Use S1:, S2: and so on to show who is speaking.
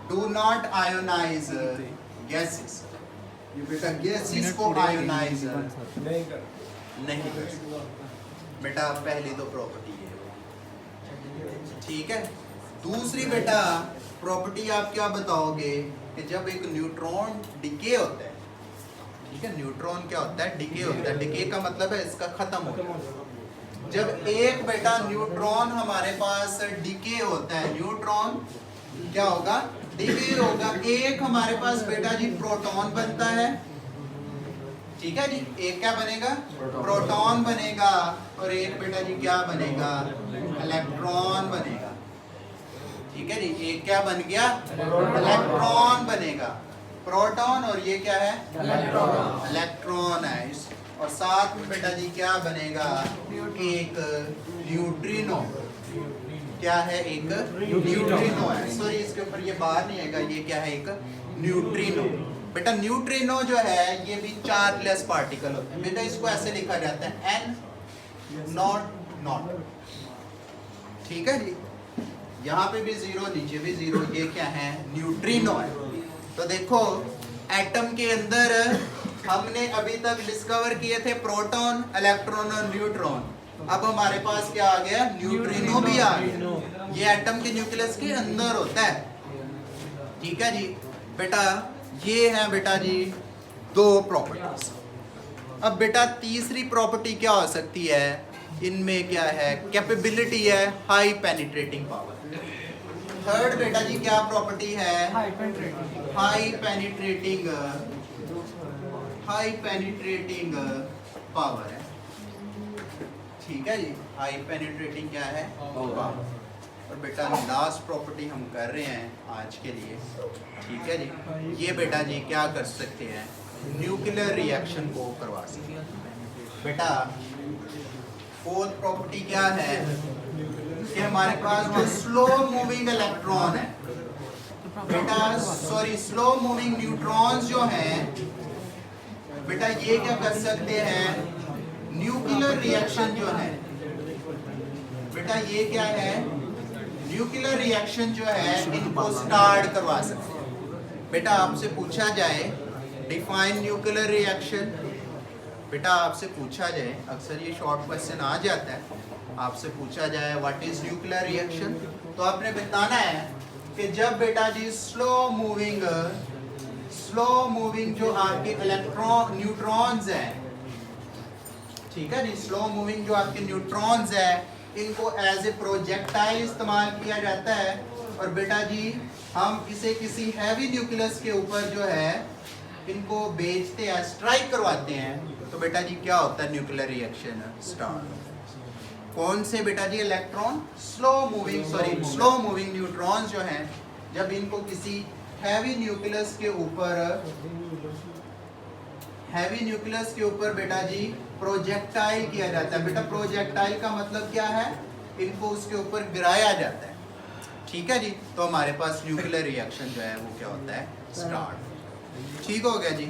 S1: Do not ionise gases. ये बेटा gases को आयोनाइज नहीं कर बेटा, पहली तो प्रॉपर्टी है, ठीक है। दूसरी बेटा प्रॉपर्टी आप क्या बताओगे कि जब एक न्यूट्रॉन डिके होता है, ठीक है, न्यूट्रॉन क्या होता है, डिके होता है। डिके का मतलब है इसका खत्म हो गया। जब एक बेटा न्यूट्रॉन हमारे पास डिके होता है, न्यूट्रॉन क्या होगा, डिके होगा। एक हमारे पास बेटा जी प्रोटॉन बनता है, ठीक है जी। एक क्या बनेगा, प्रोटॉन बनेगा, और एक बेटा जी क्या बनेगा, इलेक्ट्रॉन बनेगा, ठीक है जी। एक क्या बन गया, इलेक्ट्रॉन बनेगा, प्रोटॉन, और ये क्या है, इलेक्ट्रॉन है। और साथ में बेटा जी क्या बनेगा, एक न्यूट्रिनो। क्या है, एक न्यूट्रिनो है। सॉरी, इसके ऊपर ये बाहर नहीं आएगा, ये क्या है, एक न्यूट्रिनो। बेटा न्यूट्रिनो जो है ये भी चार्जलेस पार्टिकल होते हैं बेटा, इसको ऐसे लिखा जाता है n नॉट, ठीक है जी। यहाँ पे भी जीरो, नीचे भी जीरो, ये क्या है, न्यूट्रिनो है। तो देखो एटम के अंदर हमने अभी तक डिस्कवर किए थे प्रोटॉन, इलेक्ट्रॉन और न्यूट्रॉन। अब हमारे पास क्या आ गया, न्यूट्रिनो भी आ गया। ये एटम के न्यूक्लियस के अंदर होता है, ठीक है जी। बेटा ये है बेटा जी दो प्रॉपर्टीज। अब बेटा तीसरी प्रॉपर्टी क्या हो सकती है, इनमें क्या है, कैपेबिलिटी है, हाई पेनिट्रेटिंग पावर। थर्ड बेटा जी क्या प्रॉपर्टी है, हाई पेनिट्रेटिंग पावर है, ठीक है जी। हाई पेनिट्रेटिंग क्या है, पावर। और बेटा लास्ट प्रॉपर्टी हम कर रहे हैं आज के लिए, ठीक है जी। ये बेटा जी क्या कर सकते हैं, न्यूक्लियर रिएक्शन को करवा सकते हैं। बेटा फोर्थ प्रॉपर्टी क्या है कि हमारे पास जो स्लो मूविंग इलेक्ट्रॉन है बेटा, सॉरी स्लो मूविंग न्यूट्रॉन्स जो हैं बेटा, ये क्या कर सकते हैं, न्यूक्लियर रिएक्शन जो है बेटा, ये क्या है, न्यूक्लियर रिएक्शन जो है इनको स्टार्ट करवा सकते हैं। बेटा आपसे पूछा जाए डिफाइन न्यूक्लियर रिएक्शन, बेटा आपसे पूछा जाए, अक्सर ये शॉर्ट क्वेश्चन आ जाता है, आपसे पूछा जाए व्हाट इज न्यूक्लियर रिएक्शन, तो आपने बताना है कि जब बेटा जी स्लो मूविंग जो आपके इलेक्ट्रॉन न्यूट्रॉन्स हैं, ठीक है जी, स्लो मूविंग जो आपके न्यूट्रॉन्स है इनको एज ए प्रोजेक्टाइल इस्तेमाल किया जाता है। और बेटा जी हम इसे किसी हैवी न्यूक्लियस के ऊपर जो है इनको भेजते हैं, स्ट्राइक करवाते हैं, तो बेटा जी क्या होता है, न्यूक्लियर रिएक्शन स्टार्ट। कौन से बेटा जी, इलेक्ट्रॉन स्लो मूविंग न्यूट्रॉन्स जो हैं, जब इनको किसी हैवी न्यूक्लियस के ऊपर बेटा जी प्रोजेक्टाइल किया जाता है। बेटा प्रोजेक्टाइल का मतलब क्या है, इनको उसके ऊपर गिराया जाता है, ठीक है जी। तो हमारे पास न्यूक्लियर रिएक्शन जो है वो क्या होता है, स्टार्ट। ठीक हो गया जी।